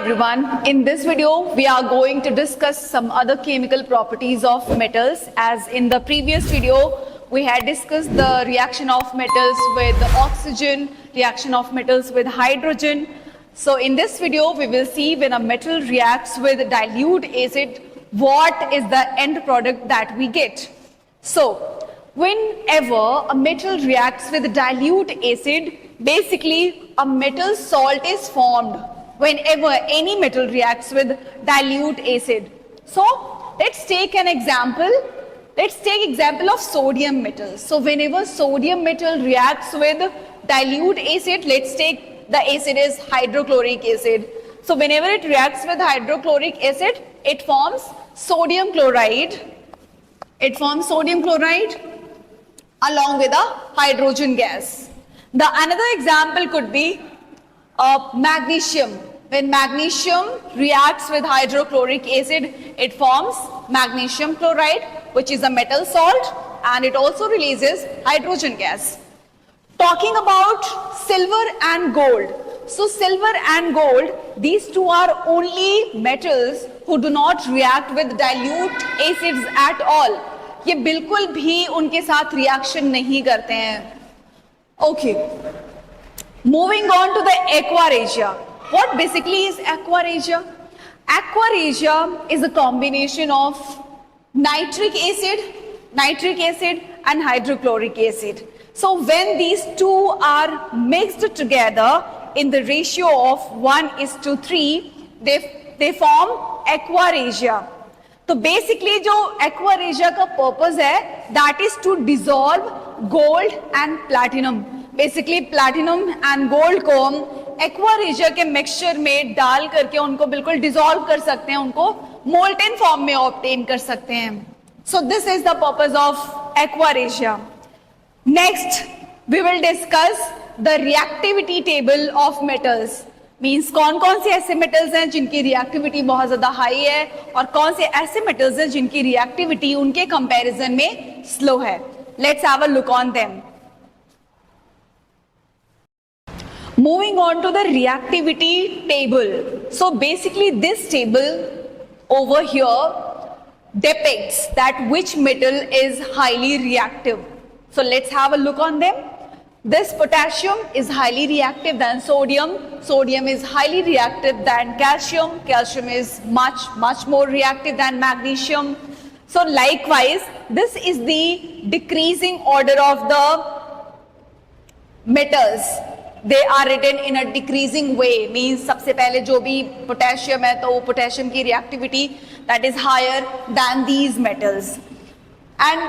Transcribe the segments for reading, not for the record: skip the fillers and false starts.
everyone. In this video, we are going to discuss some other chemical properties of metals. As in the previous video, we had discussed the reaction of metals with oxygen, reaction of metals with hydrogen. So in this video, we will see when a metal reacts with dilute acid, what is the end product that we get. So whenever a metal reacts with dilute acid, basically a metal salt is formed whenever any metal reacts with dilute acid. So let's take an example. Let's take example of sodium metal. So whenever sodium metal reacts with dilute acid, let's take the acid is hydrochloric acid. So whenever it reacts with hydrochloric acid, it forms sodium chloride. It forms sodium chloride along with a hydrogen gas. The another example could be magnesium. When magnesium reacts with hydrochloric acid, it forms magnesium chloride, which is a metal salt, and it also releases hydrogen gas. Talking about silver and gold. So silver and gold, these two are only metals who do not react with dilute acids at all. ये बिल्कुल भी उनके साथ reaction नहीं करते हैं. Okay. Moving on to the aquaregia. What basically is aquaregia? Aquaregia is a combination of nitric acid and hydrochloric acid. So when these two are mixed together in the ratio of 1:3, they form aquaregia. तो basically जो aqua regia का purpose है that is to dissolve gold and platinum. Basically platinum and gold को हम aqua regia के mixture में डाल करके उनको बिल्कुल डिसॉल्व कर सकते हैं, उनको मोल्टेन फॉर्म में ऑब्टेन कर सकते हैं. So this is the purpose of aqua regia. Next we will discuss the reactivity table of metals. Means कौन कौन से ऐसे मेटल्स हैं जिनकी रिएक्टिविटी बहुत ज्यादा हाई है और कौन से ऐसे मेटल्स हैं जिनकी रिएक्टिविटी उनके कंपैरिजन में स्लो है. Let's have a look on them. Moving on to the reactivity table. So basically this table over here depicts that which metal is highly reactive. So let's have a look on them. This potassium is highly reactive than sodium. Sodium is highly reactive than calcium. Calcium is much more reactive than magnesium. So likewise, this is the decreasing order of the metals. They are written in a decreasing way. Means सबसे पहले जो भी potassium है तो वो potassium की reactivity that is higher than these metals. And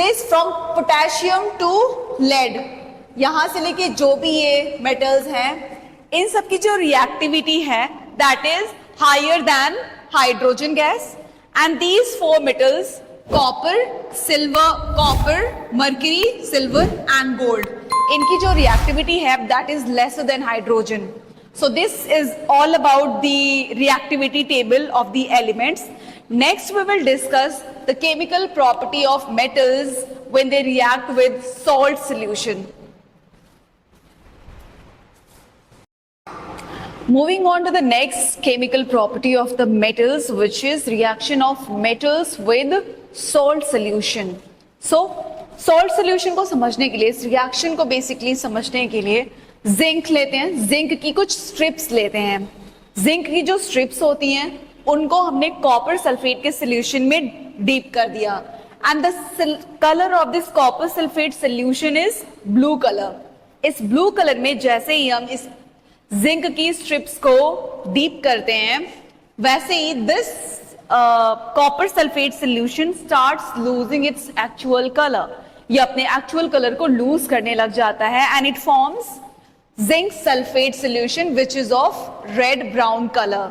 this from potassium to lead. यहां से लेके जो भी ये मेटल्स हैं इन सब की जो रिएक्टिविटी है that is higher than hydrogen gas. And these four metals copper, mercury, silver and gold, इनकी जो रिएक्टिविटी है that is lesser than hydrogen. So this is all about the reactivity table of the elements. Next we will discuss the chemical property of metals when they react with salt solution. Moving on to the next chemical property of the metals, which is reaction of metals with salt solution. So salt solution को समझने के लिए, इस reaction को basically समझने के लिए zinc लेते हैं, जिंक की कुछ स्ट्रिप्स लेते हैं. जिंक की जो स्ट्रिप्स होती हैं उनको हमने कॉपर सल्फेट के सोल्यूशन में डीप कर दिया. And the colour of this copper sulphate solution is blue colour. इस ब्लू कलर में जैसे ही हम इस जिंक की स्ट्रिप्स को डीप करते हैं वैसे ही this copper sulphate solution starts losing its actual colour. ये अपने एक्चुअल कलर को लूज करने लग जाता है and it forms zinc sulphate solution which is of red brown colour.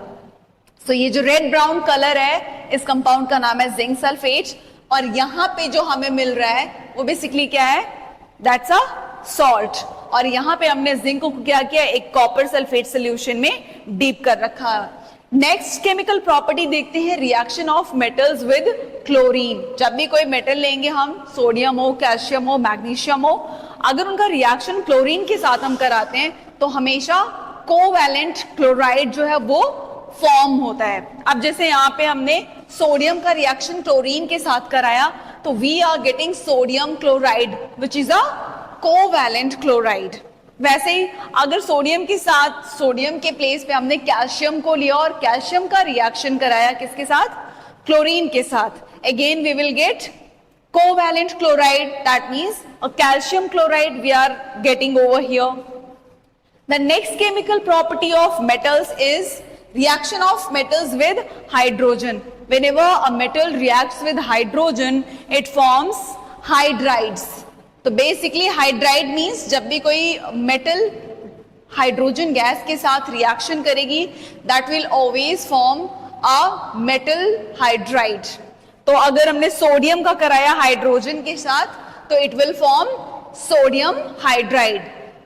तो ये जो रेड ब्राउन कलर है इस कंपाउंड का नाम है जिंक सल्फेट. और यहाँ पे जो हमें मिल रहा है वो बेसिकली क्या है, दैट्स अ सॉल्ट. और यहाँ पे हमने जिंक को क्या किया, एक कॉपर सल्फेट सोल्यूशन में डीप कर रखा. नेक्स्ट केमिकल प्रॉपर्टी देखते हैं reaction of metals with chlorine. जब भी कोई मेटल लेंगे हम, सोडियम हो, कैल्शियम हो, मैग्नीशियम हो, अगर उनका रिएक्शन क्लोरीन के साथ हम कराते हैं तो हमेशा कोवैलेंट क्लोराइड जो है वो फॉर्म होता है। अब जैसे यहाँ पे हमने सोडियम का रिएक्शन क्लोरीन के साथ कराया, तो we are getting sodium chloride which is a covalent chloride. वैसे ही अगर सोडियम के साथ, सोडियम के प्लेस पे हमने कैल्शियम को लिया और कैल्शियम का रिएक्शन कराया किसके साथ, क्लोरीन के साथ, again we will get covalent chloride, that means a calcium chloride we are getting over here. The next chemical property of metals is reaction of metals with hydrogen. Whenever a metal reacts with hydrogen, it forms hydrides. तो basically hydride means जब भी कोई metal hydrogen gas के साथ reaction करेगी, that will always form a metal hydride. तो अगर हमने सोडियम का कराया हाइड्रोजन के साथ, तो it will form sodium hydride.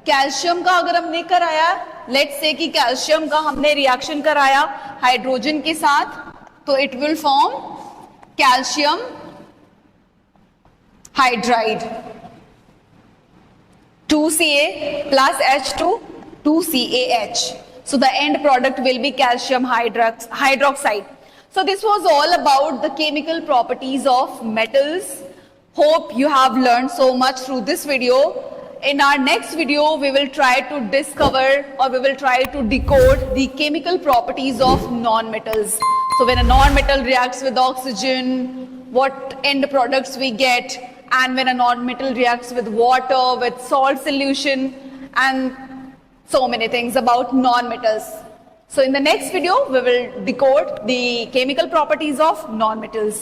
Calcium का अगर हमने कराया, लेट्स से कि कैल्शियम का हमने रिएक्शन कराया हाइड्रोजन के साथ, तो it will form calcium hydride. 2Ca plus H2, 2CaH. So the end product will be calcium hydroxide. So this was all about the chemical properties of metals. Hope you have learned so much through this video. In our next video, we will try to discover, or we will try to decode the chemical properties of non-metals. So when a non-metal reacts with oxygen, what end products we get, and when a non-metal reacts with water, with salt solution, and so many things about non-metals. So in the next video, we will decode the chemical properties of non-metals.